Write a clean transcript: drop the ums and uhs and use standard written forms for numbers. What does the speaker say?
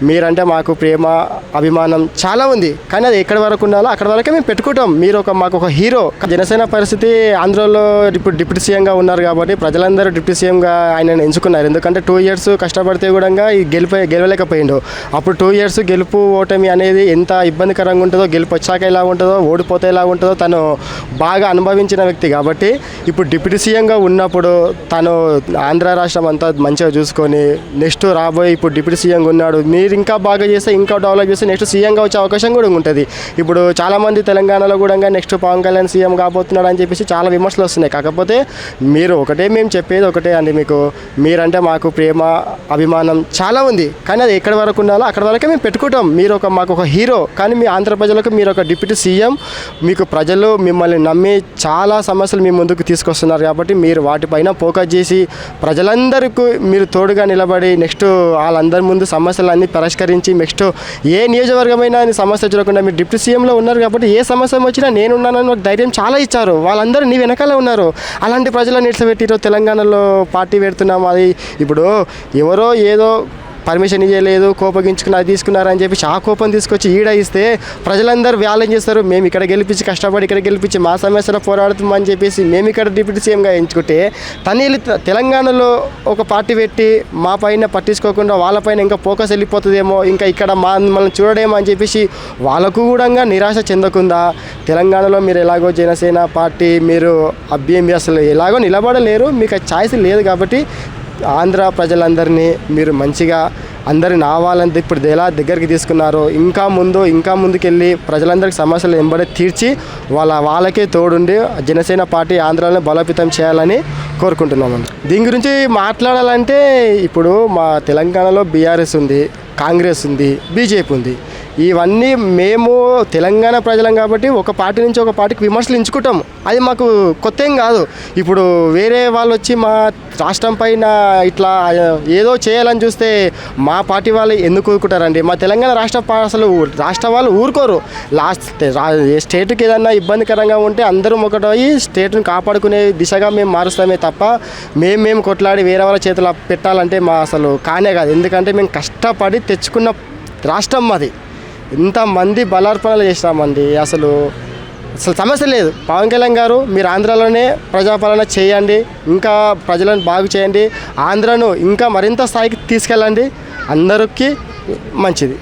మీరంటే మాకు ప్రేమ అభిమానం చాలా ఉంది. కానీ అది ఎక్కడి వరకు ఉండాలో అక్కడ వరకే మేము పెట్టుకుంటాం. మీరు మాకు ఒక హీరో. జనసేన పరిస్థితి ఆంధ్రలో ఇప్పుడు డిప్యూటీ సీఎంగా ఉన్నారు కాబట్టి ప్రజలందరూ డిప్యూటీ సీఎంగా ఆయన ఎంచుకున్నారు. ఎందుకంటే 2 years కష్టపడితే కూడా ఈ గెలవలేకపోయిండు. అప్పుడు 2 years గెలుపు ఓటమి అనేది ఎంత ఇబ్బందికరంగా ఉంటుందో, గెలుపు వచ్చాక ఎలా ఉంటుందో, ఓడిపోతే ఎలా ఉంటుందో తను బాగా అనుభవించిన వ్యక్తి కాబట్టి ఇప్పుడు డిప్యూటీ సీఎంగా ఉన్నప్పుడు తను ఆంధ్ర రాష్ట్రం అంతా మంచిగా చూసుకొని నెక్స్ట్ రాబోయే ఇప్పుడు డిప్యూటీ సీఎంగా ఉన్నాడు, మీరు ఇంకా బాగా చేస్తే ఇంకా డెవలప్ చేస్తే నెక్స్ట్ సీఎంగా వచ్చే అవకాశం కూడా ఉంటుంది. ఇప్పుడు చాలామంది తెలంగాణలో కూడా నెక్స్ట్ పవన్ కళ్యాణ్ సీఎం కాబోతున్నాడు అని చెప్పేసి చాలా విమర్శలు వస్తున్నాయి. కాకపోతే మీరు మేము చెప్పేది ఒకటే అండి, మీకు మీరంటే మాకు ప్రేమ అభిమానం చాలా ఉంది. కానీ అది ఎక్కడి వరకు ఉండాలో అక్కడ వరకే మేము పెట్టుకుంటాం. మీరు మాకు ఒక హీరో. కానీ మీ ఆంధ్ర ప్రజలకు మీరు ఒక డిప్యూటీ సీఎం. మీకు ప్రజలు మిమ్మల్ని నమ్మి చాలా సమస్యలు మీ ముందుకు తీసుకొస్తున్నారు కాబట్టి మీరు వాటిపైన ఫోకస్ చేసి ప్రజలందరికీ మీరు తోడుగా నిలబడి నెక్స్ట్ వాళ్ళందరి ముందు సమస్యలన్నీ పరిష్కరించి నెక్స్ట్ ఏ నియోజకవర్గమైనా సమస్య చూడకుండా మీరు డిప్యూటీ సీఎంలో ఉన్నారు కాబట్టి ఏ సమస్య వచ్చినా నేనున్నానని ఒక ధైర్యం చాలా ఇచ్చారు. వాళ్ళందరూ నీ వెనకాలే ఉన్నారు. అలాంటి ప్రజలను నిలిచిపెట్టిరో తెలంగాణలో పార్టీ పెడుతున్నాం. అది ఇప్పుడు ఎవరో ఏదో పర్మిషన్ ఇవ్వలేదు, కోపగించుకుని అది తీసుకున్నారని చెప్పి ఆ కోపం తీసుకొచ్చి ఈడ ఇస్తే ప్రజలందరూ వ్యాలం చేస్తారు. మేము ఇక్కడ గెలిపించి కష్టపడి ఇక్కడ గెలిపించి మా సమస్యలో పోరాడుతామని చెప్పేసి మేము ఇక్కడ డిప్యూటీ సీఎంగా ఎంచుకుంటే తను తెలంగాణలో ఒక పార్టీ పెట్టి మా పైన పట్టించుకోకుండా వాళ్ళపైన ఇంకా ఫోకస్ వెళ్ళిపోతుందేమో, ఇంకా ఇక్కడ మనల్ని చూడడేమో అని చెప్పేసి వాళ్ళకు కూడా నిరాశ చెందకుండా తెలంగాణలో మీరు ఎలాగో జనసేన పార్టీ మీరు అసలు ఎలాగో నిలబడలేరు, మీకు ఛాయిస్ లేదు కాబట్టి ఆంధ్ర ప్రజలందరినీ మీరు మంచిగా అందరిని నావాలని ఇప్పుడు ఎలా దగ్గరికి తీసుకున్నారో ఇంకా ముందుకెళ్ళి ప్రజలందరికీ సమస్యలు వెంబడి తీర్చి వాళ్ళకే తోడుండి జనసేన పార్టీ ఆంధ్రాలో బలోపేతం చేయాలని కోరుకుంటున్నామండి. దీని గురించి మాట్లాడాలంటే ఇప్పుడు మా తెలంగాణలో బీఆర్ఎస్ ఉంది, కాంగ్రెస్ ఉంది, బీజేపీ ఉంది. ఇవన్నీ మేము తెలంగాణ ప్రజలం కాబట్టి ఒక పార్టీ నుంచి ఒక పార్టీకి విమర్శలు ఎంచుకుంటాం. అది మాకు కొత్త ఏం కాదు. ఇప్పుడు వేరే వాళ్ళు వచ్చి మా రాష్ట్రం పైన ఇట్లా ఏదో చేయాలని చూస్తే మా పార్టీ వాళ్ళు ఎందుకు ఊరుకుంటారండి? మా తెలంగాణ రాష్ట్ర వాళ్ళు ఊరుకోరు. స్టేట్కి ఏదన్నా ఇబ్బందికరంగా ఉంటే అందరం ఒకటోయి స్టేట్ని కాపాడుకునే దిశగా మేము మారుస్తామే తప్ప మేము కొట్లాడి వేరే వాళ్ళ చేతులు పెట్టాలంటే అసలు కానే కాదు. ఎందుకంటే మేము కష్టపడి తెచ్చుకున్న రాష్ట్రం మాది. ఇంతమంది బలార్పణలు చేసినామండి. అసలు సమస్య లేదు. పవన్ కళ్యాణ్ గారు మీరు ఆంధ్రాలోనే ప్రజాపాలన చేయండి, ఇంకా ప్రజలను బాగు చేయండి, ఆంధ్రను ఇంకా మరింత స్థాయికి తీసుకెళ్ళండి, అందరికీ మంచిది.